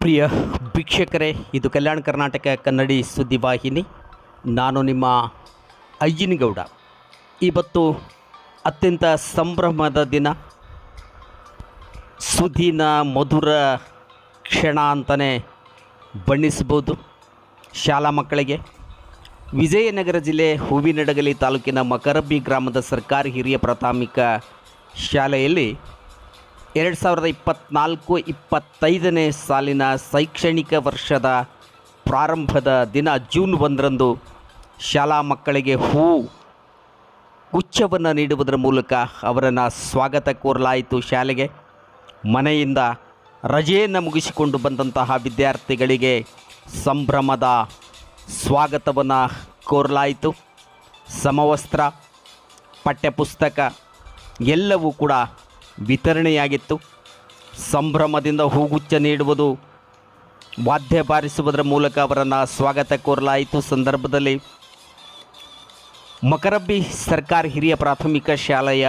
ಪ್ರಿಯ ವೀಕ್ಷಕರೇ, ಇದು ಕಲ್ಯಾಣ ಕರ್ನಾಟಕ ಕನ್ನಡಿ ಸುದ್ದಿವಾಹಿನಿ. ನಾನು ನಿಮ್ಮ ಅಯ್ಯನಗೌಡ. ಇವತ್ತು ಅತ್ಯಂತ ಸಂಭ್ರಮದ ದಿನ, ಸುದಿನ ಮಧುರ ಕ್ಷಣ ಅಂತಲೇ ಬಣ್ಣಿಸ್ಬೋದು. ಶಾಲಾ ಮಕ್ಕಳಿಗೆ ವಿಜಯನಗರ ಜಿಲ್ಲೆ ಹೂವಿನಡಗಲಿ ತಾಲೂಕಿನ ಮಕರಬ್ಬಿ ಗ್ರಾಮದ ಸರ್ಕಾರಿ ಹಿರಿಯ ಪ್ರಾಥಮಿಕ ಶಾಲೆಯಲ್ಲಿ 2024-25ನೇ ಸಾಲಿನ ಶೈಕ್ಷಣಿಕ ವರ್ಷದ ಪ್ರಾರಂಭದ ದಿನ ಜೂನ್ 1ರಂದು ಶಾಲಾ ಮಕ್ಕಳಿಗೆ ಗುಚ್ಛವನ್ನು ನೀಡುವುದರ ಮೂಲಕ ಅವರನ್ನು ಸ್ವಾಗತ ಕೋರಲಾಯಿತು. ಶಾಲೆಗೆ ಮನೆಯಿಂದ ರಜೆಯನ್ನು ಮುಗಿಸಿಕೊಂಡು ಬಂದಂತಹ ವಿದ್ಯಾರ್ಥಿಗಳಿಗೆ ಸಂಭ್ರಮದ ಸ್ವಾಗತವನ್ನು ಕೋರಲಾಯಿತು. ಸಮವಸ್ತ್ರ, ಪಠ್ಯಪುಸ್ತಕ ಎಲ್ಲವೂ ಕೂಡ ವಿತರಣೆಯಾಗಿತ್ತು. ಸಂಭ್ರಮದಿಂದ ಹೂಗುಚ್ಛ ನೀಡುವುದು, ವಾದ್ಯ ಬಾರಿಸುವುದರ ಮೂಲಕ ಅವರನ್ನು ಸ್ವಾಗತ ಕೋರಲಾಯಿತು. ಸಂದರ್ಭದಲ್ಲಿ ಮಕರಬ್ಬಿ ಸರ್ಕಾರಿ ಹಿರಿಯ ಪ್ರಾಥಮಿಕ ಶಾಲೆಯ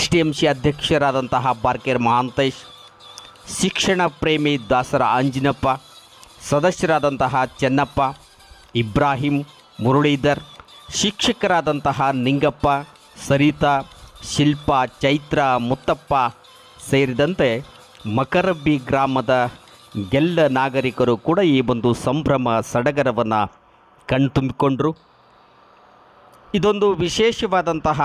STMC ಅಧ್ಯಕ್ಷರಾದಂತಹ ಬಾರ್ಕೇರ್ ಮಹಾಂತೇಶ್, ಶಿಕ್ಷಣ ಪ್ರೇಮಿ ದಾಸರ ಆಂಜಿನಪ್ಪ, ಸದಸ್ಯರಾದಂತಹ ಚೆನ್ನಪ್ಪ, ಇಬ್ರಾಹಿಂ, ಮುರಳೀಧರ್, ಶಿಕ್ಷಕರಾದಂತಹ ನಿಂಗಪ್ಪ, ಸರಿತಾ, ಶಿಲ್ಪಾ, ಚೈತ್ರ, ಮುತ್ತಪ್ಪ ಸೇರಿದಂತೆ ಮಕರಬ್ಬಿ ಗ್ರಾಮದ ಎಲ್ಲ ನಾಗರಿಕರು ಕೂಡ ಈ ಒಂದು ಸಂಭ್ರಮ ಸಡಗರವನ್ನು ಕಣ್ತುಂಬಿಕೊಂಡರು. ಇದೊಂದು ವಿಶೇಷವಾದಂತಹ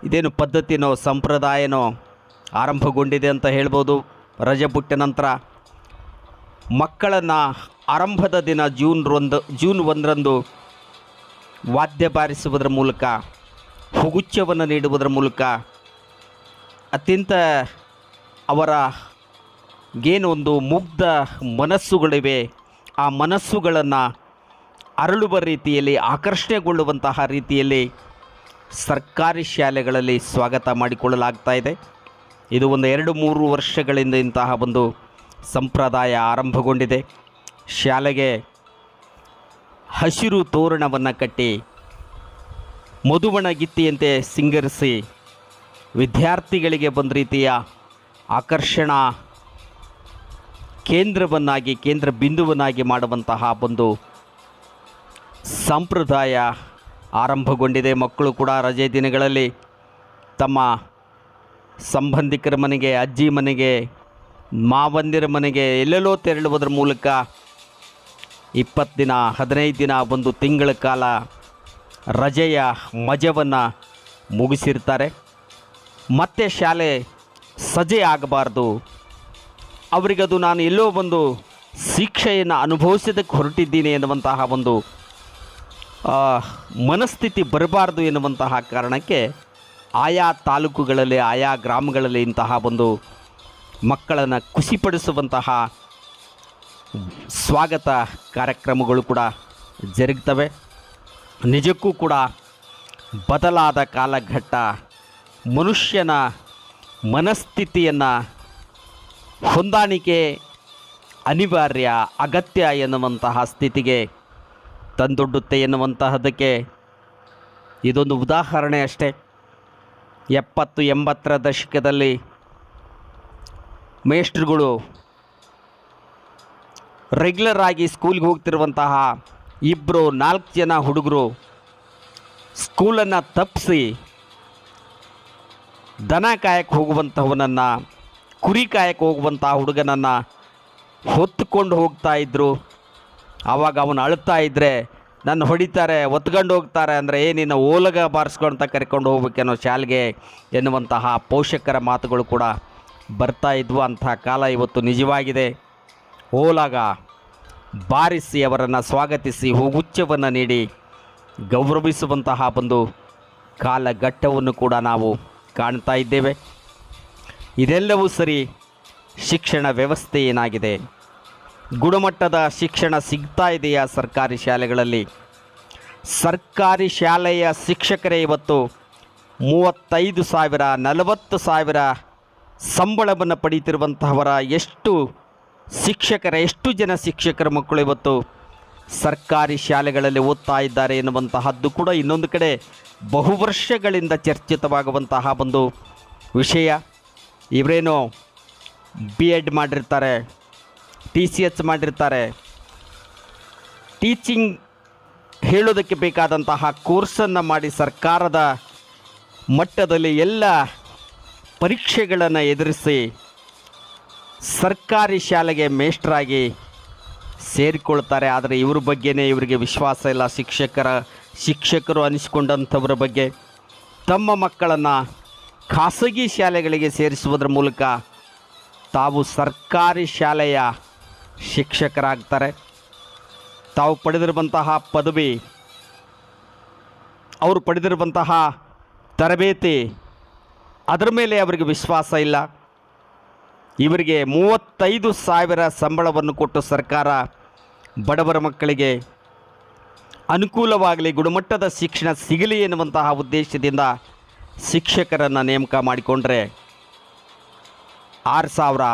ಇದೇನು ಪದ್ಧತಿನೋ ಸಂಪ್ರದಾಯನೋ ಆರಂಭಗೊಂಡಿದೆ ಅಂತ ಹೇಳ್ಬೋದು. ರಜೆ ಬಿಟ್ಟ ನಂತರ ಮಕ್ಕಳನ್ನು ಆರಂಭದ ದಿನ ಜೂನ್ 1ರಂದು ವಾದ್ಯ ಬಾರಿಸುವುದರ ಮೂಲಕ, ಹೂಗುಚ್ಛವನ್ನು ನೀಡುವುದರ ಮೂಲಕ ಅತ್ಯಂತ ಅವರ ಏನೊಂದು ಮುಗ್ಧ ಮನಸ್ಸುಗಳಿವೆ, ಆ ಮನಸ್ಸುಗಳನ್ನು ಅರಳುವ ರೀತಿಯಲ್ಲಿ, ಆಕರ್ಷಣೆಗೊಳ್ಳುವಂತಹ ರೀತಿಯಲ್ಲಿ ಸರ್ಕಾರಿ ಶಾಲೆಗಳಲ್ಲಿ ಸ್ವಾಗತ ಮಾಡಿಕೊಳ್ಳಲಾಗ್ತಾ ಇದೆ. ಇದು ಒಂದು 2-3 ವರ್ಷಗಳಿಂದ ಇಂತಹ ಒಂದು ಸಂಪ್ರದಾಯ ಆರಂಭಗೊಂಡಿದೆ. ಶಾಲೆಗೆ ಹಸಿರು ತೋರಣವನ್ನು ಕಟ್ಟಿ, ಮಧುಬಣ ಗಿತ್ತಿಯಂತೆ ಸಿಂಗರಿಸಿ, ವಿದ್ಯಾರ್ಥಿಗಳಿಗೆ ಒಂದು ರೀತಿಯ ಆಕರ್ಷಣಾ ಕೇಂದ್ರವನ್ನಾಗಿ, ಕೇಂದ್ರ ಬಿಂದುವನ್ನಾಗಿ ಮಾಡುವಂತಹ ಒಂದು ಸಂಪ್ರದಾಯ ಆರಂಭಗೊಂಡಿದೆ. ಮಕ್ಕಳು ಕೂಡ ರಜೆ ದಿನಗಳಲ್ಲಿ ತಮ್ಮ ಸಂಬಂಧಿಕರ ಮನೆಗೆ, ಅಜ್ಜಿ ಮನೆಗೆ, ಮಾವಂದಿರ ಮನೆಗೆ ಎಲ್ಲೆಲ್ಲೋ ತೆರಳುವುದರ ಮೂಲಕ 20 ದಿನ, 15 ದಿನ, ಒಂದು ತಿಂಗಳ ಕಾಲ ರಜೆಯ ಮಜವನ್ನು ಮುಗಿಸಿರ್ತಾರೆ. ಮತ್ತೆ ಶಾಲೆ ಸಜೆ ಆಗಬಾರ್ದು, ಅವರಿಗದು ನಾನು ಎಲ್ಲೋ ಒಂದು ಶಿಕ್ಷೆಯನ್ನು ಅನುಭವಿಸೋದಕ್ಕೆ ಹೊರಟಿದ್ದೀನಿ ಎನ್ನುವಂತಹ ಒಂದು ಮನಸ್ಥಿತಿ ಬರಬಾರ್ದು ಎನ್ನುವಂತಹ ಕಾರಣಕ್ಕೆ ಆಯಾ ತಾಲೂಕುಗಳಲ್ಲಿ, ಆಯಾ ಗ್ರಾಮಗಳಲ್ಲಿ ಇಂತಹ ಒಂದು ಮಕ್ಕಳನ್ನು ಖುಷಿಪಡಿಸುವಂತಹ ಸ್ವಾಗತ ಕಾರ್ಯಕ್ರಮಗಳು ಕೂಡ ಜರುಗ್ತವೆ. ನಿಜಕ್ಕೂ ಕೂಡ ಬದಲಾದ ಕಾಲಘಟ್ಟ ಮನುಷ್ಯನ ಮನಸ್ಥಿತಿಯನ್ನು ಹೊಂದಾಣಿಕೆ ಅನಿವಾರ್ಯ, ಅಗತ್ಯ ಎನ್ನುವಂತಹ ಸ್ಥಿತಿಗೆ ತಂದೊಡ್ಡುತ್ತೆ ಎನ್ನುವಂತಹದಕ್ಕೆ ಇದೊಂದು ಉದಾಹರಣೆ ಅಷ್ಟೇ. 70-80ರ ದಶಕದಲ್ಲಿ ಮೇಷ್ಟ್ರುಗಳು ರೆಗ್ಯುಲರ್ ಆಗಿ ಸ್ಕೂಲ್ಗೆ ಹೋಗ್ತಿರುವಂತಹ 2-4 ಜನ ಹುಡುಗರು ಸ್ಕೂಲನ್ನು ತಪ್ಪಿಸಿ ದನ ಕಾಯಕ್ಕೆ ಹೋಗುವಂಥವನನ್ನು, ಕುರಿ ಕಾಯಕ್ಕೆ ಹೋಗುವಂತಹ ಹುಡುಗನನ್ನು ಹೊತ್ತುಕೊಂಡು ಹೋಗ್ತಾ ಇದ್ದರು. ಆವಾಗ ಅವನು ಅಳ್ತಾ ಇದ್ದರೆ ನನ್ನ ಹೊಡಿತಾರೆ, ಒತ್ಕೊಂಡು ಹೋಗ್ತಾರೆ, ಅಂದರೆ ಏನಿನ್ನು ಓಲಗ ಬಾರಿಸ್ಕೊಂತ ಕರ್ಕೊಂಡು ಹೋಗ್ಬೇಕೇನೋ ಶಾಲೆಗೆ ಎನ್ನುವಂತಹ ಪೋಷಕರ ಮಾತುಗಳು ಕೂಡ ಬರ್ತಾ ಇದ್ವು. ಅಂತಹ ಕಾಲ ಇವತ್ತು ನಿಜವಾಗಿದೆ. ಓಲಗ ಬಾರಿಸಿ ಅವರನ್ನು ಸ್ವಾಗತಿಸಿ ಹೂಗುಚ್ಛವನ್ನು ನೀಡಿ ಗೌರವಿಸುವಂತಹ ಒಂದು ಕಾಲಘಟ್ಟವನ್ನು ಕೂಡ ನಾವು ಕಾಣ್ತಾ ಇದ್ದೇವೆ. ಇದೆಲ್ಲವೂ ಸರಿ. ಶಿಕ್ಷಣ ವ್ಯವಸ್ಥೆ ಏನಾಗಿದೆ? ಗುಣಮಟ್ಟದ ಶಿಕ್ಷಣ ಸಿಗ್ತಾ ಇದೆಯಾ ಸರ್ಕಾರಿ ಶಾಲೆಗಳಲ್ಲಿ? ಸರ್ಕಾರಿ ಶಾಲೆಯ ಶಿಕ್ಷಕರೇ ಇವತ್ತು 35,000, 40,000 ಸಂಬಳವನ್ನು ಪಡೀತಿರುವಂತಹವರ ಎಷ್ಟು ಜನ ಶಿಕ್ಷಕರ ಮಕ್ಕಳು ಇವತ್ತು ಸರ್ಕಾರಿ ಶಾಲೆಗಳಲ್ಲಿ ಓದ್ತಾ ಇದ್ದಾರೆ ಎನ್ನುವಂತಹದ್ದು ಕೂಡ ಇನ್ನೊಂದು ಕಡೆ ಬಹುವರ್ಷಗಳಿಂದ ಚರ್ಚಿತವಾಗುವಂತಹ ಒಂದು ವಿಷಯ. ಇವರೇನೋ B.Ed ಮಾಡಿರ್ತಾರೆ, TCH ಮಾಡಿರ್ತಾರೆ. ಟೀಚಿಂಗ್ ಹೇಳೋದಕ್ಕೆ ಬೇಕಾದಂತಹ ಕೋರ್ಸನ್ನು ಮಾಡಿ ಸರ್ಕಾರದ ಮಟ್ಟದಲ್ಲಿ ಎಲ್ಲ ಪರೀಕ್ಷೆಗಳನ್ನು ಎದುರಿಸಿ ಸರ್ಕಾರಿ ಶಾಲೆಗೆ ಮೇಷ್ಟ್ರಾಗಿ ಸೇರಿಕೊಳ್ತಾರೆ. ಆದರೆ ಇವ್ರ ಬಗ್ಗೆನೇ ಇವರಿಗೆ ವಿಶ್ವಾಸ ಇಲ್ಲ. ಶಿಕ್ಷಕರು ಅನಿಸಿಕೊಂಡಂಥವ್ರ ಬಗ್ಗೆ ತಮ್ಮ ಮಕ್ಕಳನ್ನು ಖಾಸಗಿ ಶಾಲೆಗಳಿಗೆ ಸೇರಿಸುವುದರ ಮೂಲಕ ತಾವು ಸರ್ಕಾರಿ ಶಾಲೆಯ ಶಿಕ್ಷಕರಾಗ್ತಾರೆ. ತಾವು ಪಡೆದಿರುವಂತಹ ಪದವಿ, ಅವರು ಪಡೆದಿರುವಂತಹ ತರಬೇತಿ, ಅದರ ಮೇಲೆ ಅವರಿಗೆ ವಿಶ್ವಾಸ ಇಲ್ಲ. ಇವರಿಗೆ 35,000 ಸಂಬಳವನ್ನು ಕೊಟ್ಟು ಸರ್ಕಾರ ಬಡವರ ಮಕ್ಕಳಿಗೆ ಅನುಕೂಲವಾಗಲಿ, ಗುಣಮಟ್ಟದ ಶಿಕ್ಷಣ ಸಿಗಲಿ ಎನ್ನುವಂತಹ ಉದ್ದೇಶದಿಂದ ಶಿಕ್ಷಕರನ್ನು ನೇಮಕ ಮಾಡಿಕೊಂಡ್ರೆ 6,000,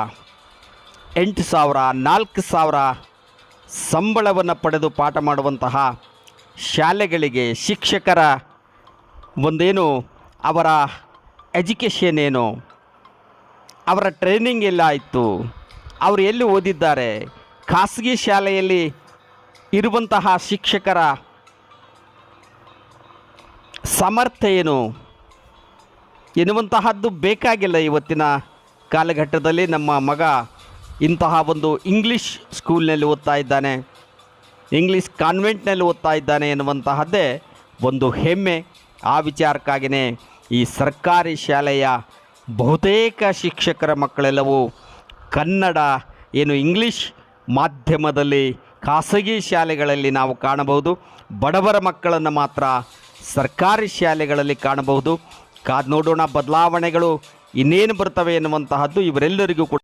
8,000, 4,000 ಸಂಬಳವನ್ನು ಪಡೆದು ಪಾಠ ಮಾಡುವಂತಹ ಶಾಲೆಗಳಿಗೆ ಶಿಕ್ಷಕರ ಒಂದೇನು ಅವರ ಎಜುಕೇಷನ್ ಏನು, ಅವರ ಟ್ರೈನಿಂಗ್ ಎಲ್ಲ ಆಯಿತು, ಅವರು ಎಲ್ಲಿ ಓದಿದ್ದಾರೆ, ಖಾಸಗಿ ಶಾಲೆಯಲ್ಲಿ ಇರುವಂತಹ ಶಿಕ್ಷಕರ ಸಾಮರ್ಥ್ಯ ಏನು ಎನ್ನುವಂತಹದ್ದು ಬೇಕಾಗಿಲ್ಲ. ಇವತ್ತಿನ ಕಾಲಘಟ್ಟದಲ್ಲಿ ನಮ್ಮ ಮಗ ಇಂತಹ ಒಂದು ಇಂಗ್ಲೀಷ್ ಸ್ಕೂಲ್ನಲ್ಲಿ ಓದ್ತಾ ಇದ್ದಾನೆ, ಇಂಗ್ಲೀಷ್ ಕಾನ್ವೆಂಟ್ನಲ್ಲಿ ಓದ್ತಾ ಇದ್ದಾನೆ ಎನ್ನುವಂತಹದ್ದೇ ಒಂದು ಹೆಮ್ಮೆ. ಆ ವಿಚಾರಕ್ಕಾಗಿಯೇ ಈ ಸರ್ಕಾರಿ ಶಾಲೆಯ ಬಹುತೇಕ ಶಿಕ್ಷಕರ ಮಕ್ಕಳೆಲ್ಲವೂ ಕನ್ನಡ ಏನು ಇಂಗ್ಲೀಷ್ ಮಾಧ್ಯಮದಲ್ಲಿ ಖಾಸಗಿ ಶಾಲೆಗಳಲ್ಲಿ ನಾವು ಕಾಣಬಹುದು. ಬಡವರ ಮಕ್ಕಳನ್ನು ಮಾತ್ರ ಸರ್ಕಾರಿ ಶಾಲೆಗಳಲ್ಲಿ ಕಾಣಬಹುದು. ಕಾದು ನೋಡೋಣ, ಬದಲಾವಣೆಗಳು ಇನ್ನೇನು ಬರ್ತವೆ ಎನ್ನುವಂತಹದ್ದು ಇವರೆಲ್ಲರಿಗೂ ಕೂಡ